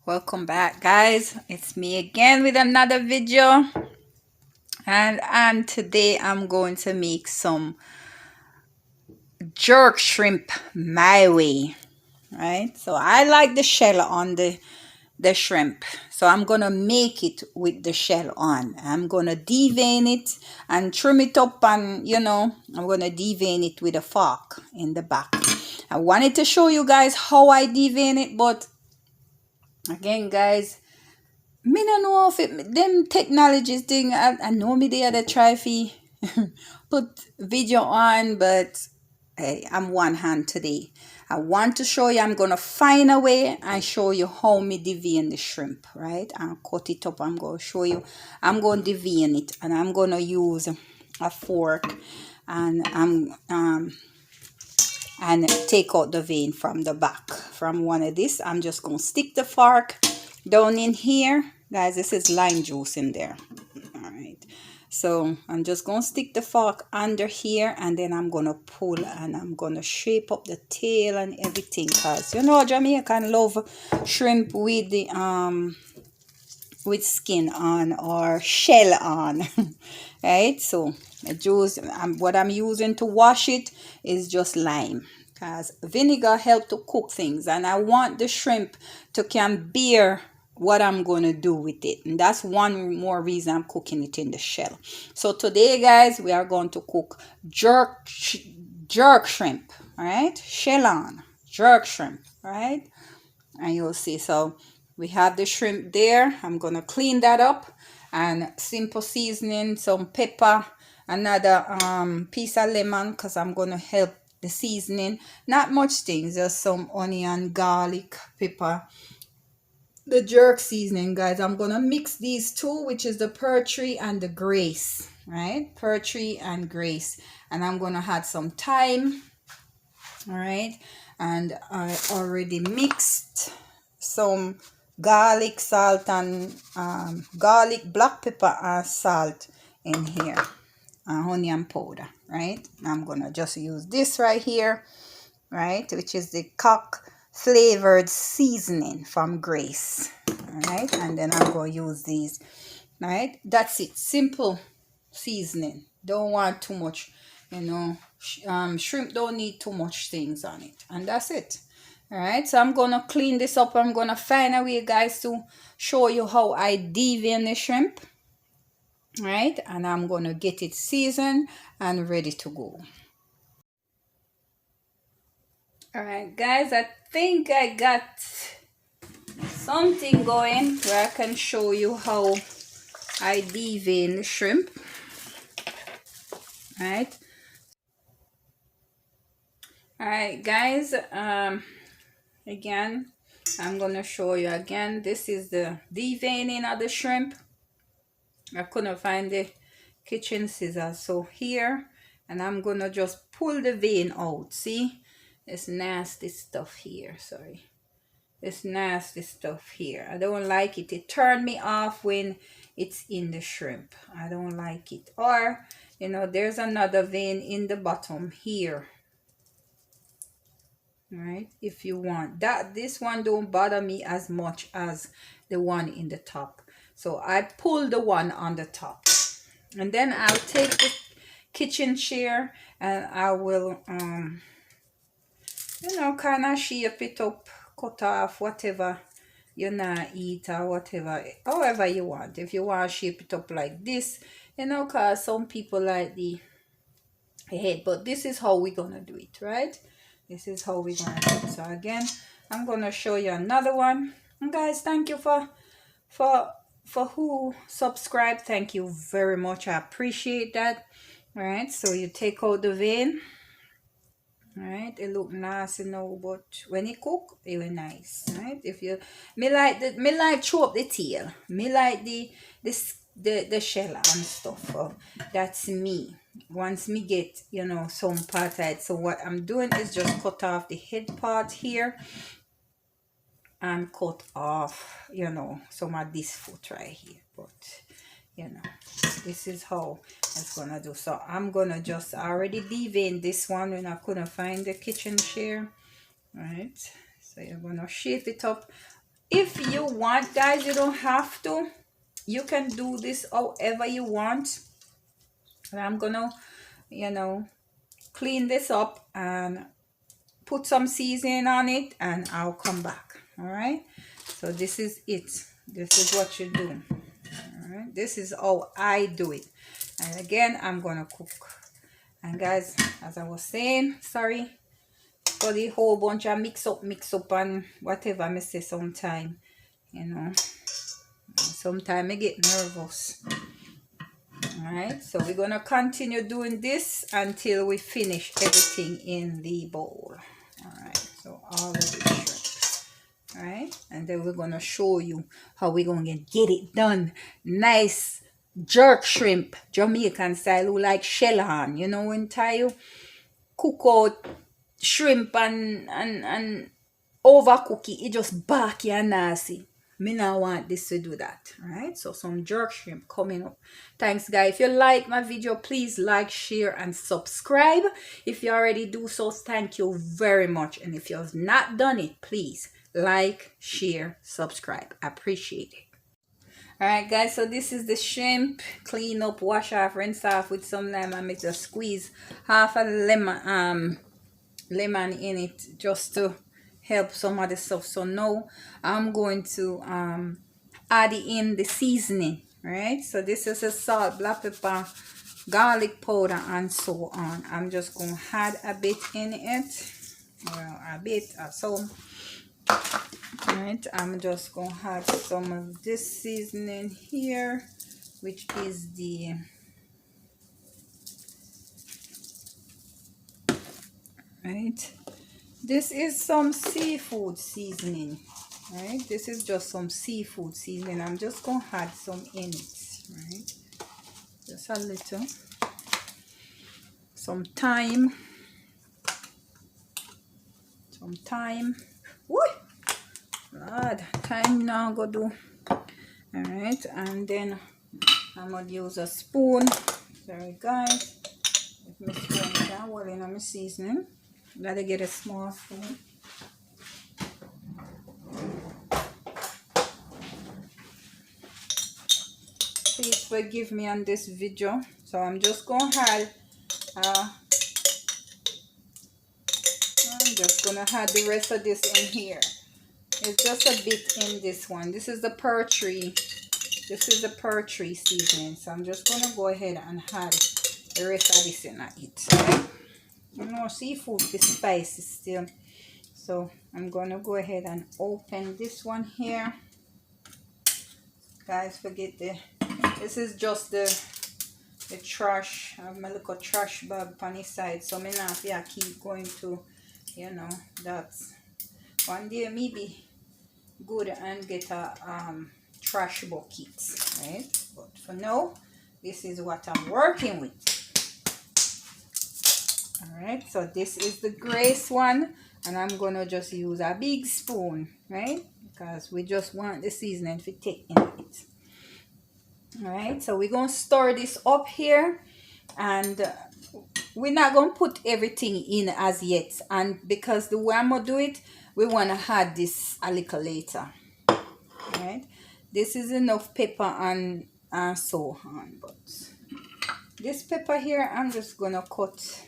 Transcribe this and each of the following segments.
Welcome back, guys. It's me again with another video, and today I'm going to make some jerk shrimp my way. Right, so I like the shell on the shrimp, so I'm gonna make it with the shell on. I'm gonna devein it and trim it up, and I'm gonna devein it with a fork in the back. I wanted to show you guys how I devein it, but again, guys, me no know if it them technologies thing. I know me the other try fi put video on, but hey, I'm one hand today. I want to show you. I'm gonna find a way and show you how me devein the shrimp, right? And cut it up. I'm gonna show you. I'm gonna devein it, and I'm gonna use a fork, and and take out the vein from the back from one of this. I'm just gonna stick the fork down in here, guys. This is lime juice in there. All right, so I'm just gonna stick the fork under here, and then I'm gonna pull, and I'm gonna shape up the tail and everything, because Jamaican love shrimp with the with skin on or shell on. Right, so the juice, what I'm using to wash it is just lime, because vinegar help to cook things, and I want the shrimp to can bear what I'm going to do with it, and that's one more reason I'm cooking it in the shell. So today, guys, we are going to cook jerk shrimp. All right, shell on jerk shrimp. All right, and you'll see. So we have the shrimp there. I'm gonna clean that up, and simple seasoning, some pepper, another piece of lemon, because I'm gonna help the seasoning. Not much things, just some onion, garlic, pepper, the jerk seasoning, guys. I'm gonna mix these two, which is the pertree and the grace, right? Pertree and grace, and I'm gonna add some thyme. All right, and I already mixed some garlic, salt, and garlic, black pepper, and salt in here, and onion powder. Right, I'm gonna just use this right here, right, which is the cock flavored seasoning from Grace. All right, and then I'm gonna use these. All right, that's it. Simple seasoning. Don't want too much, shrimp don't need too much things on it, and that's it. All right, so I'm gonna clean this up. I'm gonna find a way, guys, to show you how I devein the shrimp. Right, and I'm gonna get it seasoned and ready to go. All right, guys, I think I got something going where I can show you how I devein the shrimp. Right, all right, guys, again, I'm gonna show you again. This is the deveining of the shrimp. I couldn't find the kitchen scissors, so here, and I'm gonna just pull the vein out. See, this nasty stuff here. Sorry, this nasty stuff here. I don't like it. It turned me off when it's in the shrimp. I don't like it. Or there's another vein in the bottom here. Right, if you want that, this one don't bother me as much as the one in the top, so I pull the one on the top, and then I'll take the kitchen chair, and I will kind of shape it up, cut off whatever you not eat, or whatever, however you want. If you want to shape it up like this, because some people like the head, but this is how we're gonna do it. Right, this is how we're gonna do it. So again, I'm gonna show you another one. And guys, thank you for who subscribe. Thank you very much. I appreciate that. All right, so you take out the vein. All right, it look nice now, but when it cook, it will nice. Right, if you me like chew up the tail, me like the shell and stuff. That's me. Once me get some part of it, so what I'm doing is just cut off the head part here, and cut off some of this foot right here. But you know, this is how it's gonna do. So I'm gonna just already devein this one when I couldn't find the kitchen chair. Right, so you're gonna shape it up. If you want, guys, you don't have to. You can do this however you want. And I'm gonna, you know, clean this up and put some seasoning on it, and I'll come back. All right, so this is it. This is what you do. All right, this is how I do it. And again, I'm gonna cook. And guys, as I was saying, sorry for the whole bunch of mix up and whatever I say sometime, you know, sometimes I get nervous. All right, so we're gonna continue doing this until we finish everything in the bowl. All right, so all of the shrimp. All right, and then we're gonna show you how we're gonna get it done. Nice jerk shrimp, Jamaican style, who like shell on, you know, when you cook out shrimp and overcook it, it just barky and nasty. Me now want this to do that. Alright, so some jerk shrimp coming up. Thanks, guys. If you like my video, please like, share, and subscribe. If you already do so, thank you very much. And if you have not done it, please like, share, subscribe. I appreciate it. Alright, guys, so this is the shrimp. Clean up, wash off, rinse off with some lime, and make just squeeze half a lemon in it just to help some of the stuff. So now I'm going to add in the seasoning. Right, so this is a salt, black pepper, garlic powder, and so on. I'm just going to add a bit in it. Well, a bit or some. Alright, I'm just going to add some of this seasoning here, which is the right, this is some seafood seasoning. Right, this is just some seafood seasoning. I'm just going to add some in it. Right, just a little, some thyme. Woo! Lord, thyme now go do. Alright, and then I'm going to use a spoon. Sorry, guys. If my spoon can't well in my seasoning, gotta get a small spoon. Please forgive me on this video. So I'm just going to add the rest of this in here. It's just a bit in this one. This is the pear tree. This is the pear tree seasoning. So I'm just going to go ahead and add the rest of this in it. Right? You know, seafood is spicy still. So I'm going to go ahead and open this one here. Guys, forget this is just the trash. I have my little trash bag on the side. So me not I keep going to, you know, that's one day maybe good and get a trash bucket, right? But for now, this is what I'm working with. Alright, so this is the Grace one, and I'm gonna just use a big spoon, right? Because we just want the seasoning to take in it. Alright, so we're gonna store this up here, and we're not gonna put everything in as yet, and because the way I'm gonna do it, we want to add this a little later. Right, this is enough pepper and so on, but this pepper here I'm just gonna cut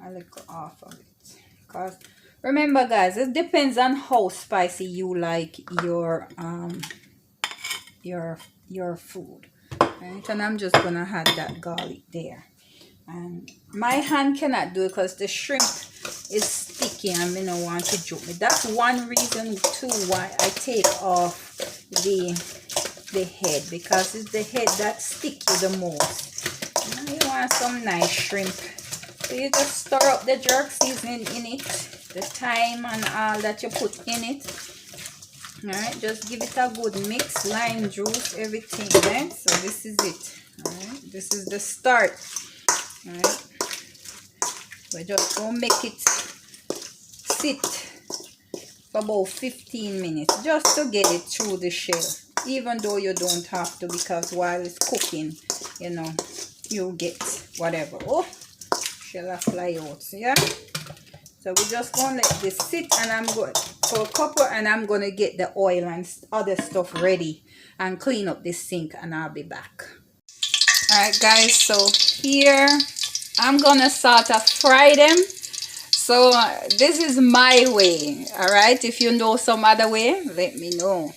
a little off of it, because remember, guys, it depends on how spicy you like your food. Right, and I'm just gonna add that garlic there. And my hand cannot do it because the shrimp is sticky and I don't want to joke me. That's one reason too why I take off the head, because it's the head that's sticky the most. Now you want some nice shrimp. So you just stir up the jerk seasoning in it, the thyme and all that you put in it. Alright, just give it a good mix, lime juice, everything, right? So this is it. Alright, this is the start. Alright, we're just going to make it sit for about 15 minutes just to get it through the shell. even though you don't have to, because while it's cooking, you know, you get whatever. Oh, shall I fly out? Yeah. So we're just gonna let this sit, and I'm good for a couple, and I'm gonna get the oil and other stuff ready and clean up this sink, and I'll be back. All right, guys. So here I'm gonna sort of fry them. So this is my way. All right. If you know some other way, let me know.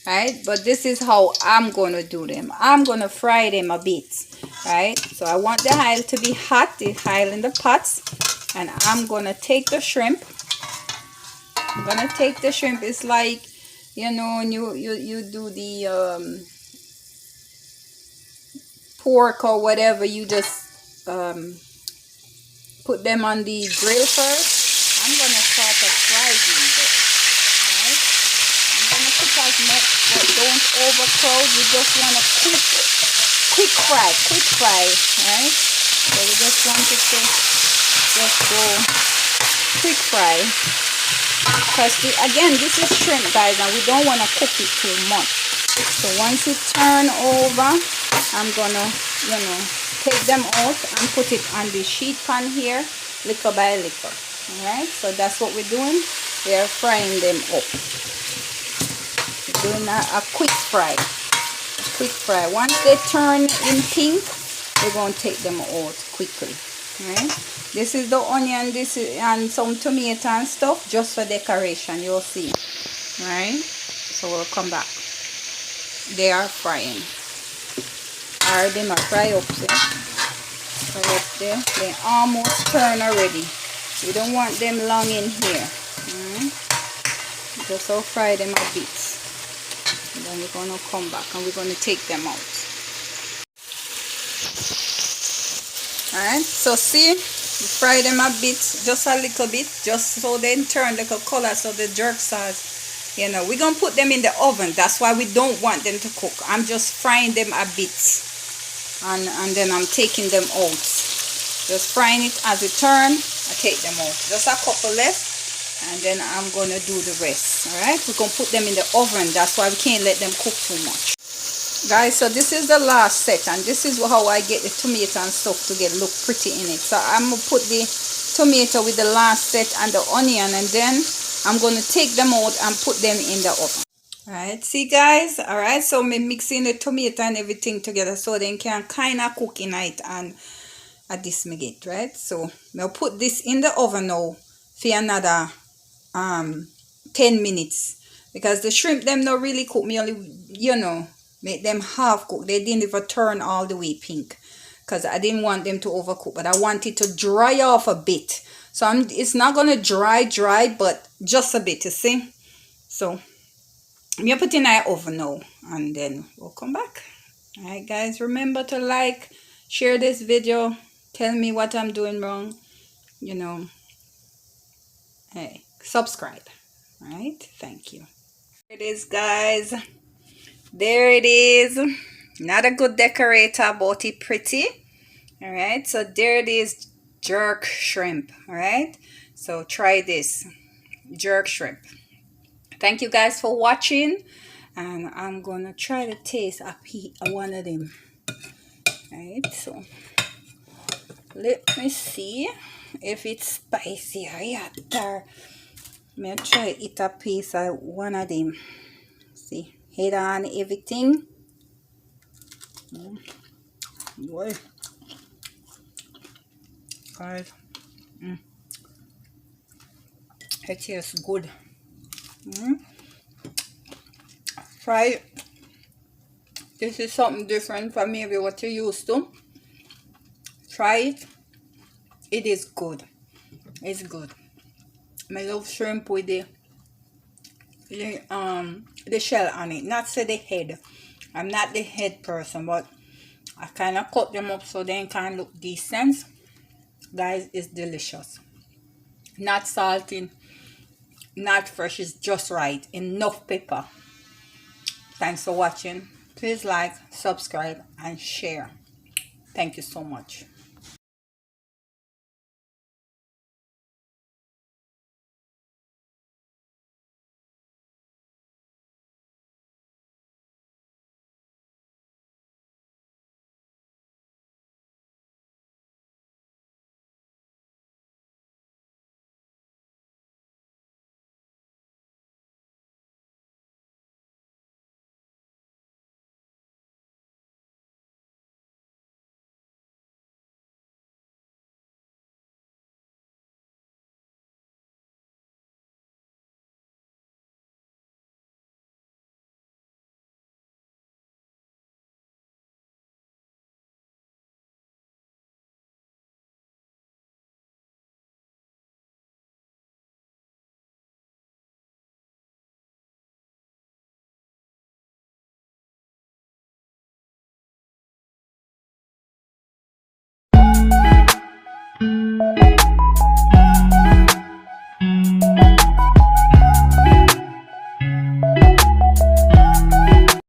Right, but this is how I'm gonna do them. I'm gonna fry them a bit. Right, so I want the oil to be hot, the oil in the pots, and I'm gonna take the shrimp. I'm gonna take the shrimp. It's like, you know, when you do the pork or whatever, you just put them on the grill first. I'm gonna sort of fry these. Right, I'm gonna put as much, but don't overcrowd. You just want a quick fry, right? So we just want it to just go quick fry, because again, this is shrimp, guys, and we don't want to cook it too much. So once it turn over, I'm gonna, you know, take them out and put it on the sheet pan here, little by little. All right, so that's what we're doing. We are frying them up. We're doing a quick fry. Once they turn in pink, we're going to take them out quickly. Right, this is the onion, this is, and some tomato and stuff, just for decoration. You'll see. Right, so we'll come back. They are frying. Are they not fry up? See? Fry up there. They almost turn already. We don't want them long in here. Just so fry them a bit. And then we're going to come back and we're going to take them out. Alright, so see, we fry them a bit, just a little bit, just so they turn like a color, so the jerk sauce, you know, we're going to put them in the oven. That's why we don't want them to cook. I'm just frying them a bit, and then I'm taking them out. Just frying it. As it turn, I take them out. Just a couple left. And then I'm going to do the rest. Alright, we're going to put them in the oven. That's why we can't let them cook too much. Guys, so this is the last set. And this is how I get the tomato and stuff to look pretty in it. So I'm going to put the tomato with the last set and the onion. And then I'm going to take them out and put them in the oven. Alright, see guys? Alright, so I'm mixing the tomato and everything together so they can kind of cook in it. And at this me get, right? So I'll put this in the oven now for another 10 minutes, because the shrimp them not really cook. Me only, you know, make them half cook. They didn't even turn all the way pink, because I didn't want them to overcook, but I want it to dry off a bit. So it's not gonna dry, but just a bit, you see. So I'm gonna put in our oven now, and then we'll come back. All right guys, remember to like, share this video, tell me what I'm doing wrong, you know. Hey, subscribe. All right, thank you. There it is, guys. There it is. Not a good decorator, but it pretty. All right, so there it is, jerk shrimp. All right, so try this jerk shrimp. Thank you guys for watching, and I'm gonna try to taste one of them. All right, so let me see if it's spicy or hot. I'm gonna try to eat a piece of one of them. See, head on everything. Boy, guys, it tastes good. Try. This is something different from maybe what you're used to. Try it. It is good. It's good. I love shrimp with the shell on it. Not say the head. I'm not the head person, but I kind of cut them up so they can look decent. Guys, it's delicious. Not salty, not fresh. It's just right. Enough pepper. Thanks for watching. Please like, subscribe, and share. Thank you so much.